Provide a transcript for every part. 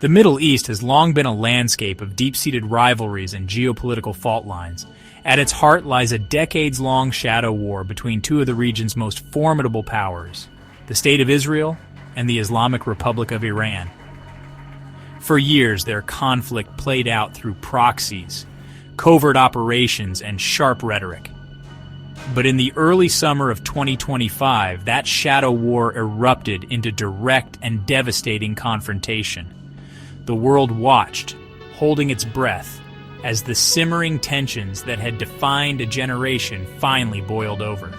The Middle East has long been a landscape of deep-seated rivalries and geopolitical fault lines. At its heart lies a decades-long shadow war between two of the region's most formidable powers, the State of Israel and the Islamic Republic of Iran. For years, their conflict played out through proxies, covert operations, and sharp rhetoric. But in the early summer of 2025, that shadow war erupted into direct and devastating confrontation. The world watched, holding its breath, as the simmering tensions that had defined a generation finally boiled over.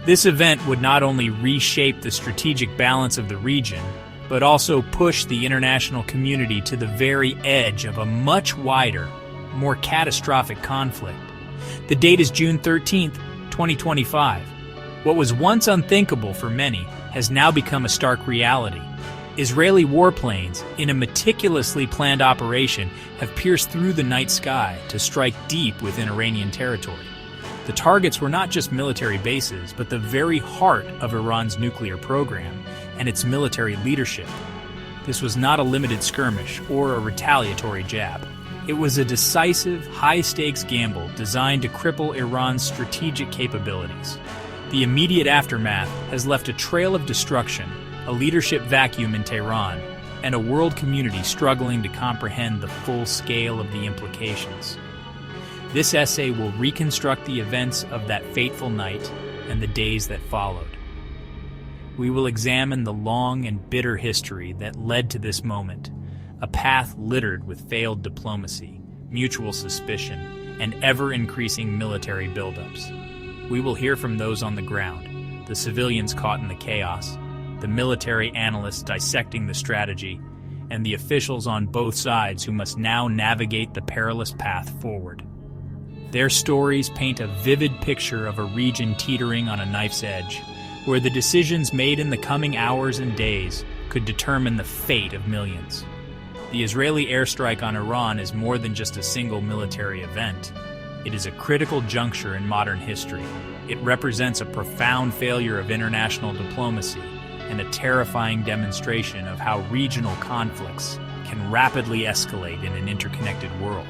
This event would not only reshape the strategic balance of the region, but also push the international community to the very edge of a much wider, more catastrophic conflict. The date is June 13th, 2025. What was once unthinkable for many has now become a stark reality. Israeli warplanes, in a meticulously planned operation, have pierced through the night sky to strike deep within Iranian territory. The targets were not just military bases, but the very heart of Iran's nuclear program and its military leadership. This was not a limited skirmish or a retaliatory jab. It was a decisive, high-stakes gamble designed to cripple Iran's strategic capabilities. The immediate aftermath has left a trail of destruction, a leadership vacuum in Tehran, and a world community struggling to comprehend the full scale of the implications. This essay will reconstruct the events of that fateful night and the days that followed. We will examine the long and bitter history that led to this moment, a path littered with failed diplomacy, mutual suspicion, and ever-increasing military buildups. We will hear from those on the ground, the civilians caught in the chaos, the military analysts dissecting the strategy, and the officials on both sides who must now navigate the perilous path forward. Their stories paint a vivid picture of a region teetering on a knife's edge, where the decisions made in the coming hours and days could determine the fate of millions. The Israeli airstrike on Iran is more than just a single military event. It is a critical juncture in modern history. It represents a profound failure of international diplomacy and a terrifying demonstration of how regional conflicts can rapidly escalate in an interconnected world.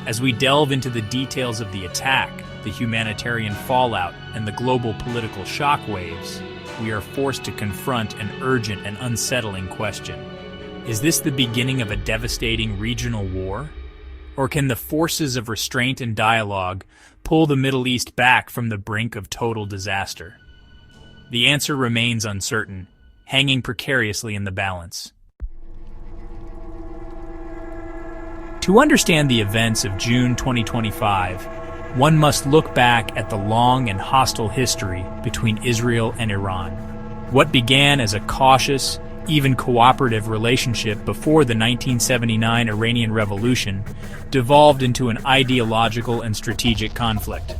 As we delve into the details of the attack, the humanitarian fallout, and the global political shockwaves, we are forced to confront an urgent and unsettling question. Is this the beginning of a devastating regional war? Or can the forces of restraint and dialogue pull the Middle East back from the brink of total disaster? The answer remains uncertain, hanging precariously in the balance. To understand the events of June 2025, one must look back at the long and hostile history between Israel and Iran. What began as a cautious, even cooperative relationship before the 1979 Iranian Revolution devolved into an ideological and strategic conflict.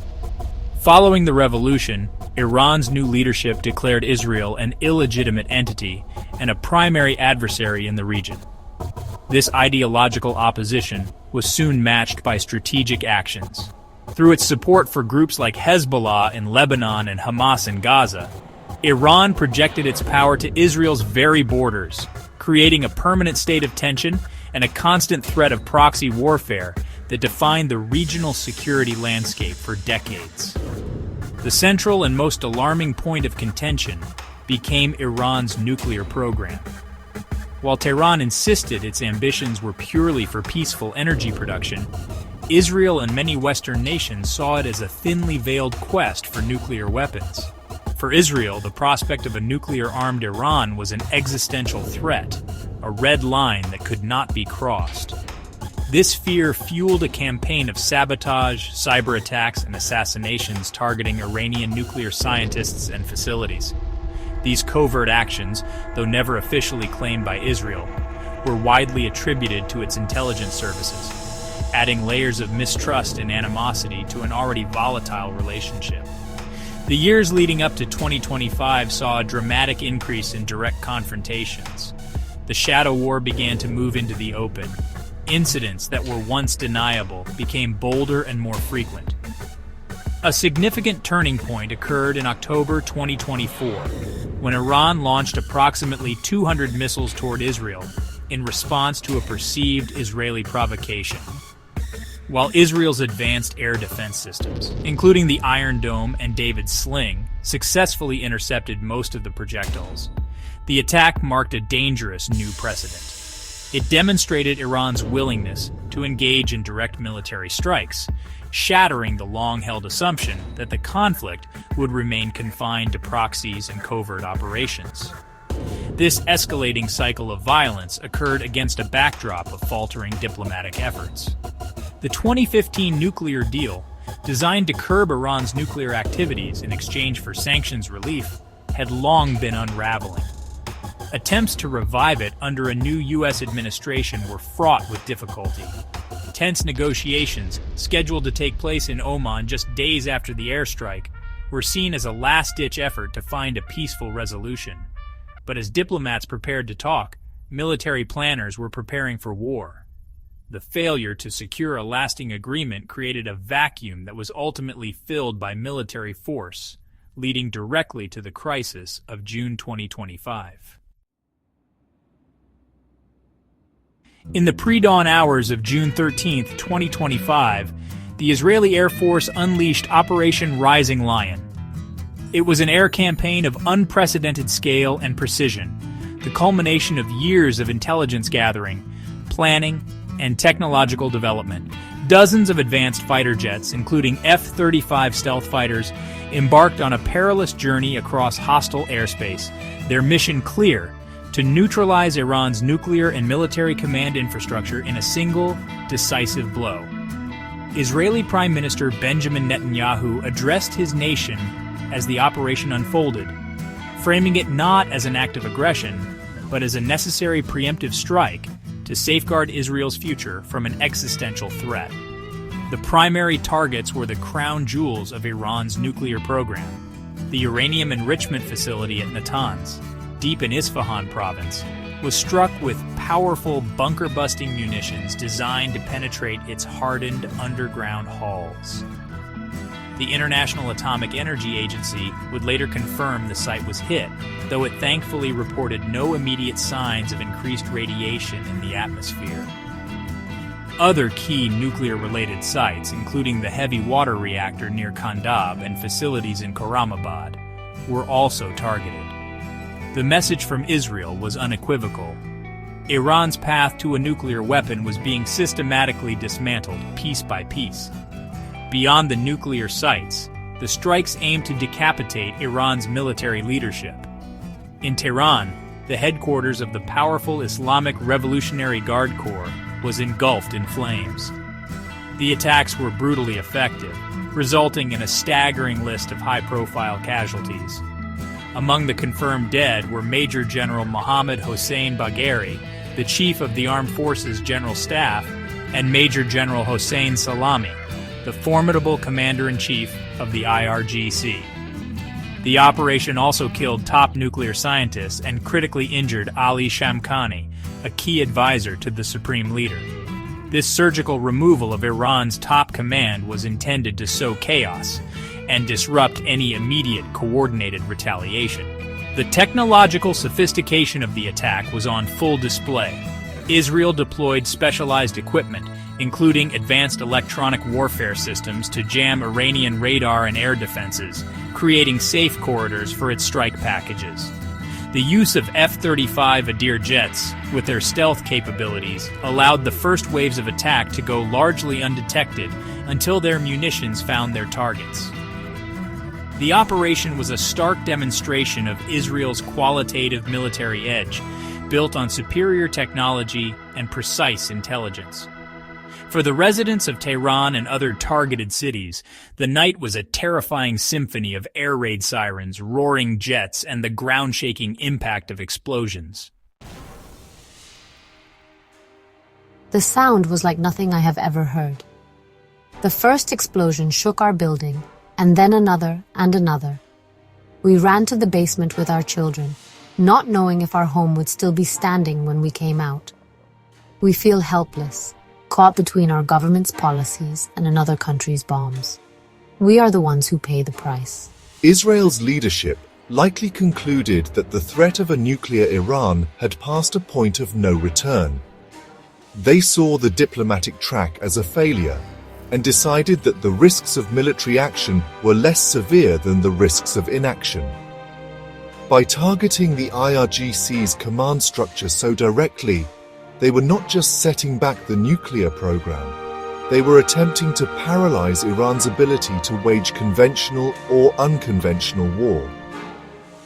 Following the revolution, Iran's new leadership declared Israel an illegitimate entity and a primary adversary in the region. This ideological opposition was soon matched by strategic actions. Through its support for groups like Hezbollah in Lebanon and Hamas in Gaza, Iran projected its power to Israel's very borders, creating a permanent state of tension and a constant threat of proxy warfare that defined the regional security landscape for decades. The central and most alarming point of contention became Iran's nuclear program. While Tehran insisted its ambitions were purely for peaceful energy production, Israel and many Western nations saw it as a thinly veiled quest for nuclear weapons. For Israel, the prospect of a nuclear-armed Iran was an existential threat, a red line that could not be crossed. This fear fueled a campaign of sabotage, cyber attacks, and assassinations targeting Iranian nuclear scientists and facilities. These covert actions, though never officially claimed by Israel, were widely attributed to its intelligence services, adding layers of mistrust and animosity to an already volatile relationship. The years leading up to 2025 saw a dramatic increase in direct confrontations. The shadow war began to move into the open. Incidents that were once deniable became bolder and more frequent. A significant turning point occurred in October 2024, when Iran launched approximately 200 missiles toward Israel, in response to a perceived Israeli provocation. While Israel's advanced air defense systems, including the Iron Dome and David's Sling, successfully intercepted most of the projectiles, the attack marked a dangerous new precedent. It demonstrated Iran's willingness to engage in direct military strikes, shattering the long-held assumption that the conflict would remain confined to proxies and covert operations. This escalating cycle of violence occurred against a backdrop of faltering diplomatic efforts. The 2015 nuclear deal, designed to curb Iran's nuclear activities in exchange for sanctions relief, had long been unraveling. Attempts to revive it under a new U.S. administration were fraught with difficulty. Tense negotiations, scheduled to take place in Oman just days after the airstrike, were seen as a last-ditch effort to find a peaceful resolution. But as diplomats prepared to talk, military planners were preparing for war. The failure to secure a lasting agreement created a vacuum that was ultimately filled by military force, leading directly to the crisis of June 2025. In the pre-dawn hours of June 13, 2025, the Israeli Air Force unleashed Operation Rising Lion. It was an air campaign of unprecedented scale and precision, the culmination of years of intelligence gathering, planning, and technological development. Dozens of advanced fighter jets, including F-35 stealth fighters, embarked on a perilous journey across hostile airspace, their mission clear: to neutralize Iran's nuclear and military command infrastructure in a single, decisive blow. Israeli Prime Minister Benjamin Netanyahu addressed his nation as the operation unfolded, framing it not as an act of aggression, but as a necessary preemptive strike to safeguard Israel's future from an existential threat. The primary targets were the crown jewels of Iran's nuclear program: the uranium enrichment facility at Natanz, deep in Isfahan province, was struck with powerful bunker-busting munitions designed to penetrate its hardened underground halls. The International Atomic Energy Agency would later confirm the site was hit, though it thankfully reported no immediate signs of increased radiation in the atmosphere. Other key nuclear-related sites, including the heavy water reactor near Kandab and facilities in Khorramabad, were also targeted. The message from Israel was unequivocal. Iran's path to a nuclear weapon was being systematically dismantled piece by piece. Beyond the nuclear sites, the strikes aimed to decapitate Iran's military leadership. In Tehran, the headquarters of the powerful Islamic Revolutionary Guard Corps was engulfed in flames. The attacks were brutally effective, resulting in a staggering list of high-profile casualties. Among the confirmed dead were Major General Mohammad Hossein Bagheri, the Chief of the Armed Forces General Staff, and Major General Hossein Salami, the formidable Commander-in-Chief of the IRGC. The operation also killed top nuclear scientists and critically injured Ali Shamkhani, a key advisor to the Supreme Leader. This surgical removal of Iran's top command was intended to sow chaos and disrupt any immediate coordinated retaliation. The technological sophistication of the attack was on full display. Israel deployed specialized equipment, including advanced electronic warfare systems, to jam Iranian radar and air defenses, creating safe corridors for its strike packages. The use of F-35 Adir jets, with their stealth capabilities, allowed the first waves of attack to go largely undetected until their munitions found their targets. The operation was a stark demonstration of Israel's qualitative military edge, built on superior technology and precise intelligence. For the residents of Tehran and other targeted cities, the night was a terrifying symphony of air raid sirens, roaring jets, and the ground-shaking impact of explosions. The sound was like nothing I have ever heard. The first explosion shook our building, and then another and another. We ran to the basement with our children, not knowing if our home would still be standing when we came out. We feel helpless, caught between our government's policies and another country's bombs. We are the ones who pay the price. Israel's leadership likely concluded that the threat of a nuclear Iran had passed a point of no return. They saw the diplomatic track as a failure and decided that the risks of military action were less severe than the risks of inaction. By targeting the IRGC's command structure so directly, they were not just setting back the nuclear program, they were attempting to paralyze Iran's ability to wage conventional or unconventional war.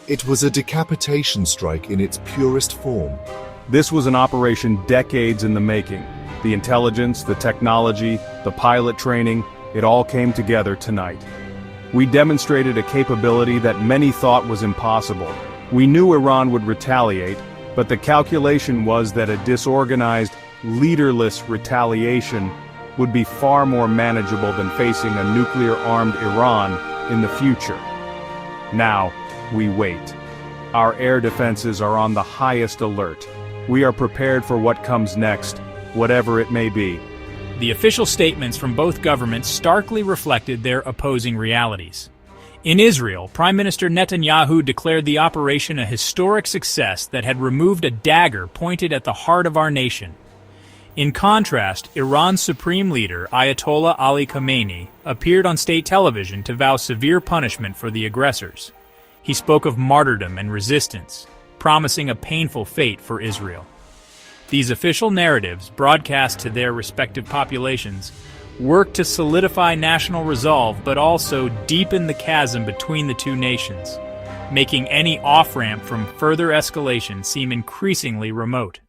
It was a decapitation strike in its purest form. This was an operation decades in the making. The intelligence, the technology, the pilot training, it all came together tonight. We demonstrated a capability that many thought was impossible. We knew Iran would retaliate, but the calculation was that a disorganized, leaderless retaliation would be far more manageable than facing a nuclear-armed Iran in the future. Now, we wait. Our air defenses are on the highest alert. We are prepared for what comes next, whatever it may be. The official statements from both governments starkly reflected their opposing realities. In Israel, Prime Minister Netanyahu declared the operation a historic success that had removed a dagger pointed at the heart of our nation. In contrast, Iran's supreme leader, Ayatollah Ali Khamenei, appeared on state television to vow severe punishment for the aggressors. He spoke of martyrdom and resistance, promising a painful fate for Israel. These official narratives, broadcast to their respective populations, work to solidify national resolve but also deepen the chasm between the two nations, making any off-ramp from further escalation seem increasingly remote.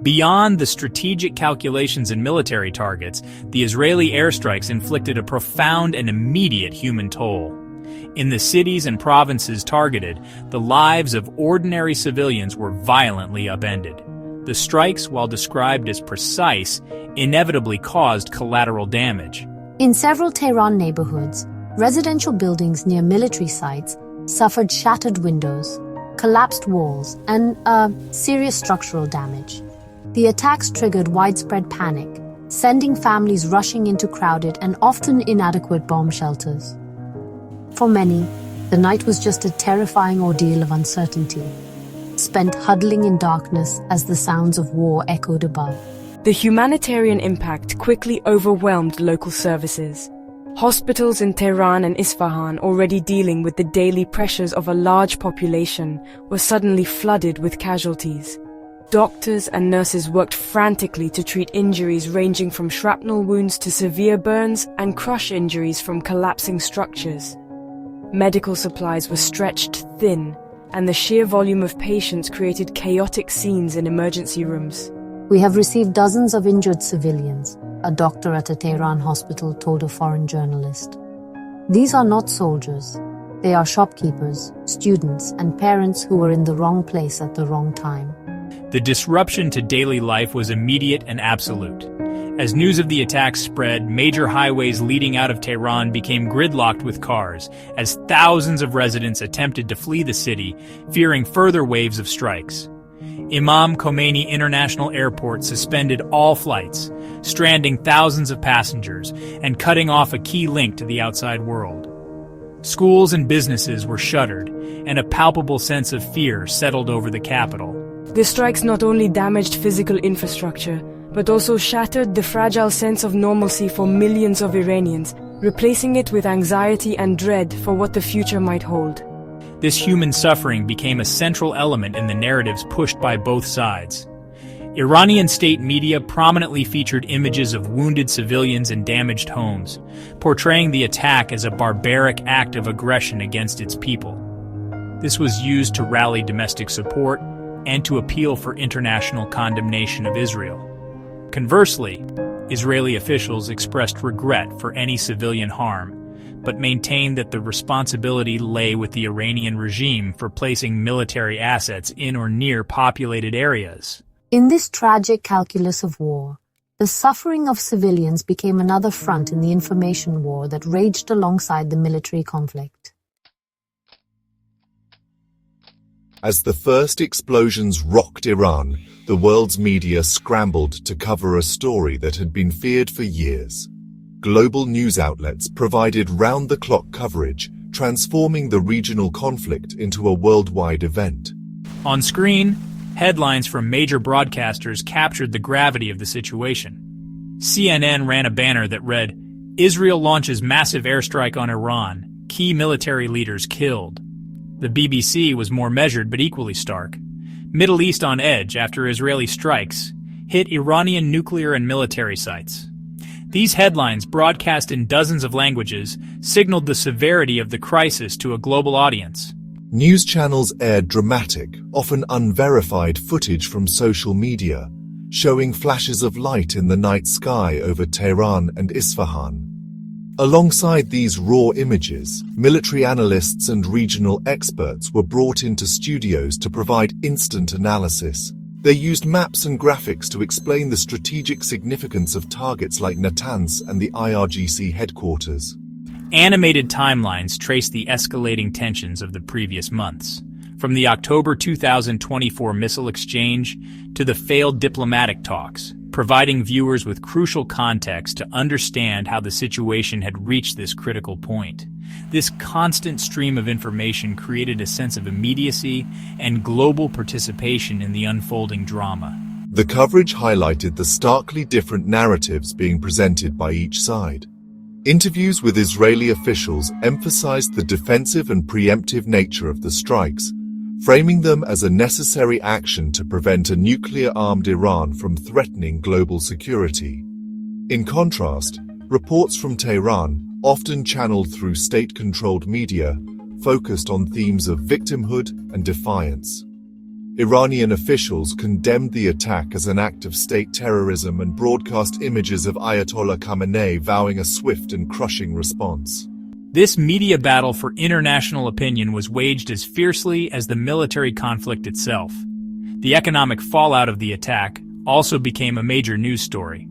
Beyond the strategic calculations and military targets, the Israeli airstrikes inflicted a profound and immediate human toll. In the cities and provinces targeted, the lives of ordinary civilians were violently upended. The strikes, while described as precise, inevitably caused collateral damage. In several Tehran neighborhoods, residential buildings near military sites suffered shattered windows, collapsed walls, and serious structural damage. The attacks triggered widespread panic, sending families rushing into crowded and often inadequate bomb shelters. For many, the night was just a terrifying ordeal of uncertainty, spent huddling in darkness as the sounds of war echoed above. The humanitarian impact quickly overwhelmed local services. Hospitals in Tehran and Isfahan, already dealing with the daily pressures of a large population, were suddenly flooded with casualties. Doctors and nurses worked frantically to treat injuries ranging from shrapnel wounds to severe burns and crush injuries from collapsing structures. Medical supplies were stretched thin, and the sheer volume of patients created chaotic scenes in emergency rooms. We have received dozens of injured civilians, a doctor at a Tehran hospital told a foreign journalist. These are not soldiers. They are shopkeepers, students, and parents who were in the wrong place at the wrong time. The disruption to daily life was immediate and absolute. As news of the attacks spread, major highways leading out of Tehran became gridlocked with cars, as thousands of residents attempted to flee the city, fearing further waves of strikes. Imam Khomeini International Airport suspended all flights, stranding thousands of passengers and cutting off a key link to the outside world. Schools and businesses were shuttered, and a palpable sense of fear settled over the capital. The strikes not only damaged physical infrastructure, but also shattered the fragile sense of normalcy for millions of Iranians, replacing it with anxiety and dread for what the future might hold. This human suffering became a central element in the narratives pushed by both sides. Iranian state media prominently featured images of wounded civilians and damaged homes, portraying the attack as a barbaric act of aggression against its people. This was used to rally domestic support and to appeal for international condemnation of Israel. Conversely, Israeli officials expressed regret for any civilian harm, but maintained that the responsibility lay with the Iranian regime for placing military assets in or near populated areas. In this tragic calculus of war, the suffering of civilians became another front in the information war that raged alongside the military conflict. As the first explosions rocked Iran, the world's media scrambled to cover a story that had been feared for years. global news outlets provided round-the-clock coverage, transforming the regional conflict into a worldwide event. On screen, headlines from major broadcasters captured the gravity of the situation. CNN ran a banner that read, "Israel launches massive airstrike on Iran. Key military leaders killed." The BBC was more measured but equally stark. "Middle East on edge after Israeli strikes hit Iranian nuclear and military sites." These headlines, broadcast in dozens of languages, signaled the severity of the crisis to a global audience. News channels aired dramatic, often unverified footage from social media, showing flashes of light in the night sky over Tehran and Isfahan. Alongside these raw images, military analysts and regional experts were brought into studios to provide instant analysis. They used maps and graphics to explain the strategic significance of targets like Natanz and the IRGC headquarters. Animated timelines trace the escalating tensions of the previous months, from the October 2024 missile exchange to the failed diplomatic talks, providing viewers with crucial context to understand how the situation had reached this critical point. This constant stream of information created a sense of immediacy and global participation in the unfolding drama. The coverage highlighted the starkly different narratives being presented by each side. Interviews with Israeli officials emphasized the defensive and preemptive nature of the strikes, framing them as a necessary action to prevent a nuclear-armed Iran from threatening global security. In contrast, reports from Tehran, often channeled through state-controlled media, focused on themes of victimhood and defiance. Iranian officials condemned the attack as an act of state terrorism and broadcast images of Ayatollah Khamenei vowing a swift and crushing response. This media battle for international opinion was waged as fiercely as the military conflict itself. The economic fallout of the attack also became a major news story.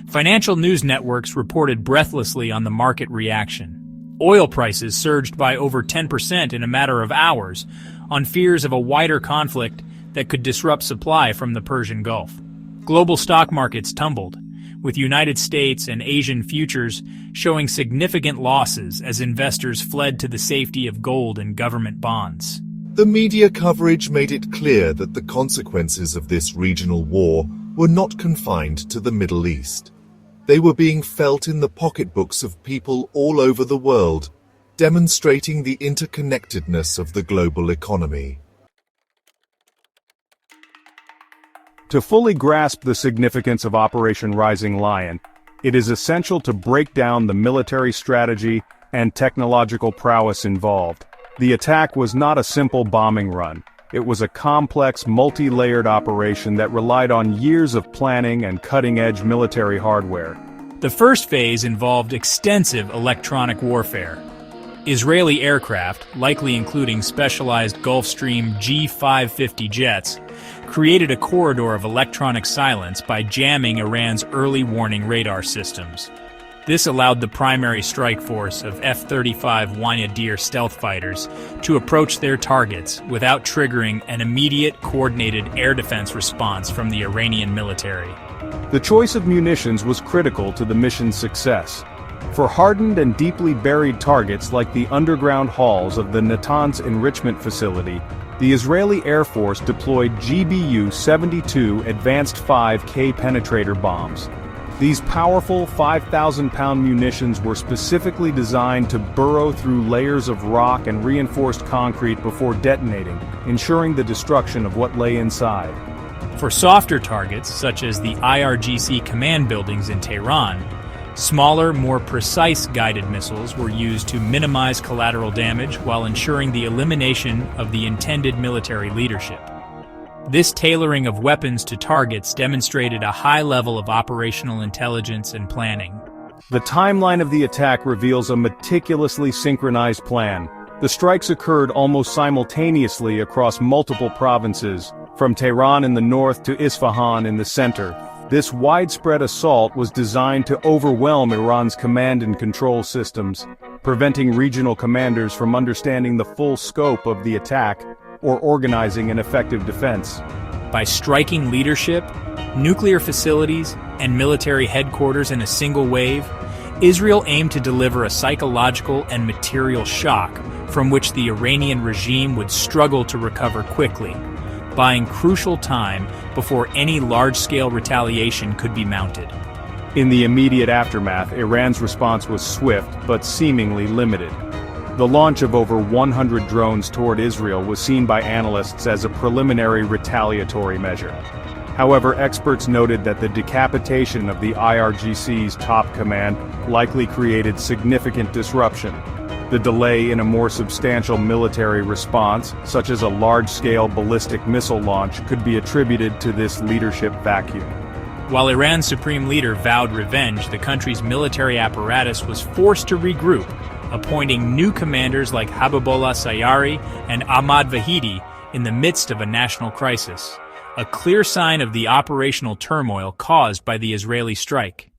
Financial news networks reported breathlessly on the market reaction. Oil prices surged by over 10% in a matter of hours on fears of a wider conflict that could disrupt supply from the Persian Gulf. Global stock markets tumbled, with United States and Asian futures showing significant losses as investors fled to the safety of gold and government bonds. The media coverage made it clear that the consequences of this regional war were not confined to the Middle East. They were being felt in the pocketbooks of people all over the world, demonstrating the interconnectedness of the global economy. To fully grasp the significance of Operation Rising Lion, it is essential to break down the military strategy and technological prowess involved. The attack was not a simple bombing run. It was a complex, multi-layered operation that relied on years of planning and cutting-edge military hardware. The first phase involved extensive electronic warfare. Israeli aircraft, likely including specialized Gulfstream G550 jets, created a corridor of electronic silence by jamming Iran's early warning radar systems. This allowed the primary strike force of F-35 Wanadir stealth fighters to approach their targets without triggering an immediate, coordinated air defense response from the Iranian military. The choice of munitions was critical to the mission's success. For hardened and deeply buried targets like the underground halls of the Natanz enrichment facility, the Israeli Air Force deployed GBU-72 Advanced 5K penetrator bombs. These powerful 5,000-pound munitions were specifically designed to burrow through layers of rock and reinforced concrete before detonating, ensuring the destruction of what lay inside. For softer targets, such as the IRGC command buildings in Tehran, smaller, more precise guided missiles were used to minimize collateral damage while ensuring the elimination of the intended military leadership. This tailoring of weapons to targets demonstrated a high level of operational intelligence and planning. The timeline of the attack reveals a meticulously synchronized plan. The strikes occurred almost simultaneously across multiple provinces, from Tehran in the north to Isfahan in the center. This widespread assault was designed to overwhelm Iran's command and control systems, preventing regional commanders from understanding the full scope of the attack or organizing an effective defense. By striking leadership, nuclear facilities, and military headquarters in a single wave, Israel aimed to deliver a psychological and material shock from which the Iranian regime would struggle to recover quickly, buying crucial time before any large-scale retaliation could be mounted. In the immediate aftermath, Iran's response was swift but seemingly limited. The launch of over 100 drones toward Israel was seen by analysts as a preliminary retaliatory measure. However, experts noted that the decapitation of the IRGC's top command likely created significant disruption. The delay in a more substantial military response, such as a large-scale ballistic missile launch, could be attributed to this leadership vacuum. While Iran's supreme leader vowed revenge, the country's military apparatus was forced to regroup, appointing new commanders like Habibullah Sayari and Ahmad Vahidi in the midst of a national crisis, a clear sign of the operational turmoil caused by the Israeli strike.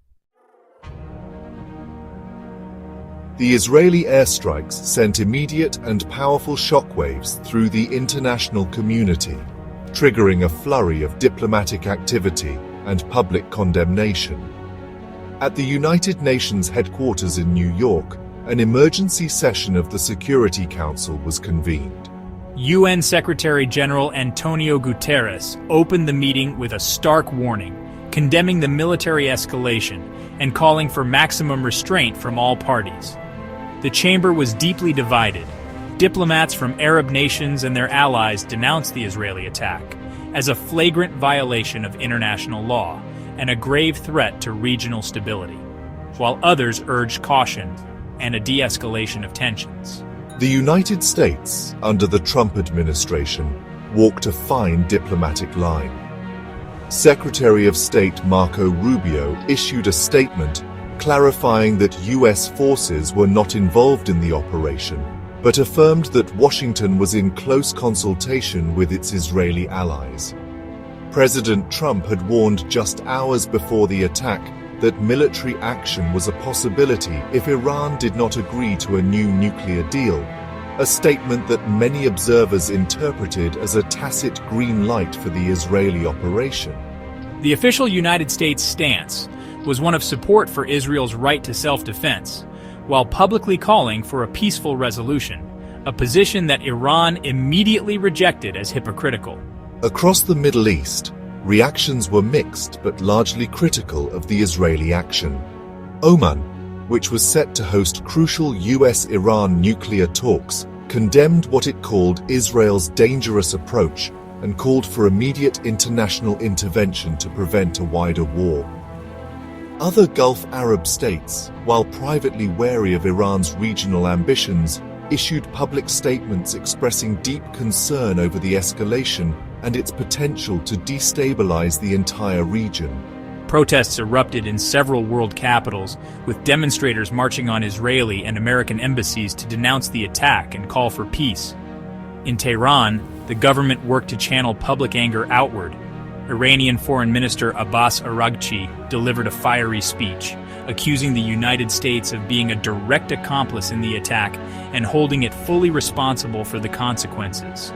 The Israeli airstrikes sent immediate and powerful shockwaves through the international community, triggering a flurry of diplomatic activity and public condemnation. At the United Nations headquarters in New York, an emergency session of the Security Council was convened. UN Secretary-General Antonio Guterres opened the meeting with a stark warning, condemning the military escalation and calling for maximum restraint from all parties. The chamber was deeply divided. Diplomats from Arab nations and their allies denounced the Israeli attack as a flagrant violation of international law and a grave threat to regional stability, while others urged caution and a de-escalation of tensions. The United States, under the Trump administration, walked a fine diplomatic line. Secretary of State Marco Rubio issued a statement clarifying that U.S. forces were not involved in the operation, but affirmed that Washington was in close consultation with its Israeli allies. President Trump had warned just hours before the attack that military action was a possibility if Iran did not agree to a new nuclear deal, a statement that many observers interpreted as a tacit green light for the Israeli operation. The official United States stance was one of support for Israel's right to self-defense, while publicly calling for a peaceful resolution, a position that Iran immediately rejected as hypocritical. Across the Middle East, reactions were mixed but largely critical of the Israeli action. Oman, which was set to host crucial US-Iran nuclear talks, condemned what it called Israel's dangerous approach and called for immediate international intervention to prevent a wider war. Other Gulf Arab states, while privately wary of Iran's regional ambitions, issued public statements expressing deep concern over the escalation and its potential to destabilize the entire region. Protests erupted in several world capitals, with demonstrators marching on Israeli and American embassies to denounce the attack and call for peace. In Tehran, the government worked to channel public anger outward. Iranian Foreign Minister Abbas Araghchi delivered a fiery speech, accusing the United States of being a direct accomplice in the attack and holding it fully responsible for the consequences.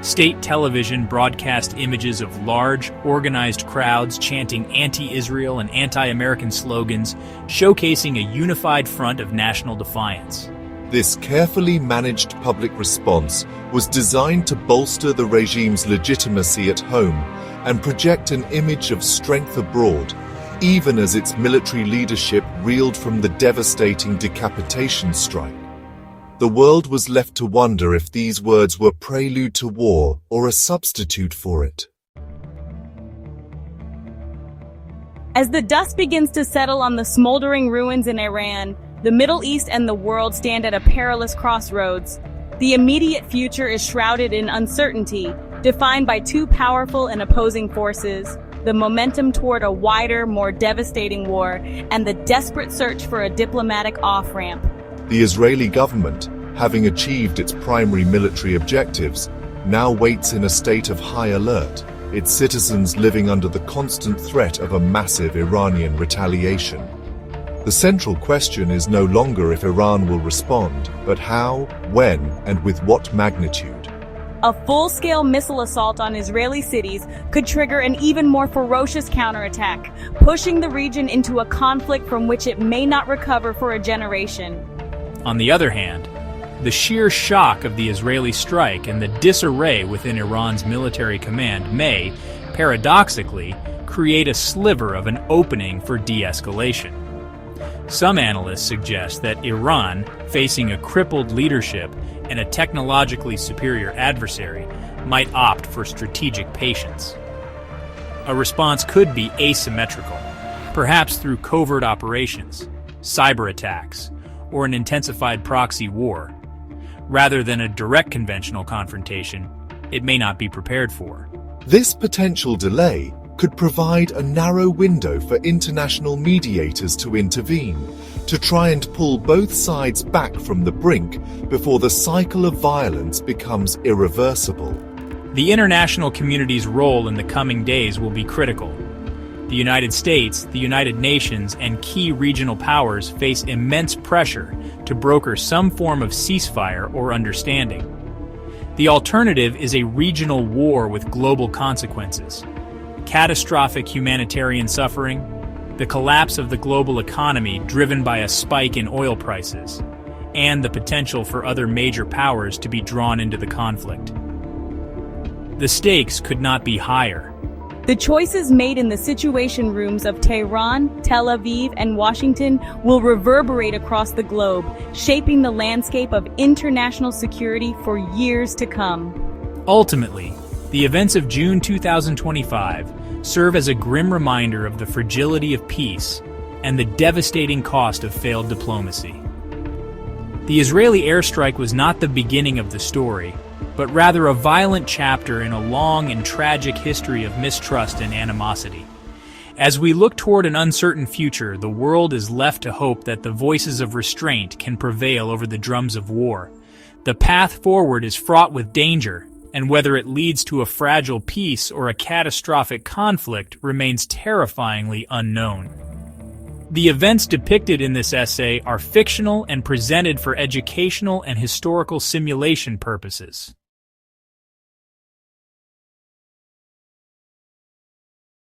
State television broadcast images of large, organized crowds chanting anti-Israel and anti-American slogans, showcasing a unified front of national defiance. This carefully managed public response was designed to bolster the regime's legitimacy at home and project an image of strength abroad, even as its military leadership reeled from the devastating decapitation strike. The world was left to wonder if these words were prelude to war or a substitute for it. As the dust begins to settle on the smoldering ruins in Iran, the Middle East and the world stand at a perilous crossroads. The immediate future is shrouded in uncertainty, defined by two powerful and opposing forces: the momentum toward a wider, more devastating war, and the desperate search for a diplomatic off-ramp. The Israeli government, having achieved its primary military objectives, now waits in a state of high alert, its citizens living under the constant threat of a massive Iranian retaliation. The central question is no longer if Iran will respond, but how, when, and with what magnitude. A full-scale missile assault on Israeli cities could trigger an even more ferocious counterattack, pushing the region into a conflict from which it may not recover for a generation. On the other hand, the sheer shock of the Israeli strike and the disarray within Iran's military command may, paradoxically, create a sliver of an opening for de-escalation. Some analysts suggest that Iran, facing a crippled leadership and a technologically superior adversary, might opt for strategic patience. A response could be asymmetrical, perhaps through covert operations, cyber attacks, or an intensified proxy war. Rather than a direct conventional confrontation, it may not be prepared for. This potential delay could provide a narrow window for international mediators to intervene, to try and pull both sides back from the brink before the cycle of violence becomes irreversible. The international community's role in the coming days will be critical. The United States, the United Nations, and key regional powers face immense pressure to broker some form of ceasefire or understanding. The alternative is a regional war with global consequences. Catastrophic humanitarian suffering, the collapse of the global economy driven by a spike in oil prices, and the potential for other major powers to be drawn into the conflict. The stakes could not be higher. The choices made in the situation rooms of Tehran, Tel Aviv, and Washington will reverberate across the globe, shaping the landscape of international security for years to come. Ultimately, the events of June 2025 serve as a grim reminder of the fragility of peace and the devastating cost of failed diplomacy. The Israeli airstrike was not the beginning of the story, but rather a violent chapter in a long and tragic history of mistrust and animosity. As we look toward an uncertain future, the world is left to hope that the voices of restraint can prevail over the drums of war. The path forward is fraught with danger, and whether it leads to a fragile peace or a catastrophic conflict remains terrifyingly unknown. The events depicted in this essay are fictional and presented for educational and historical simulation purposes.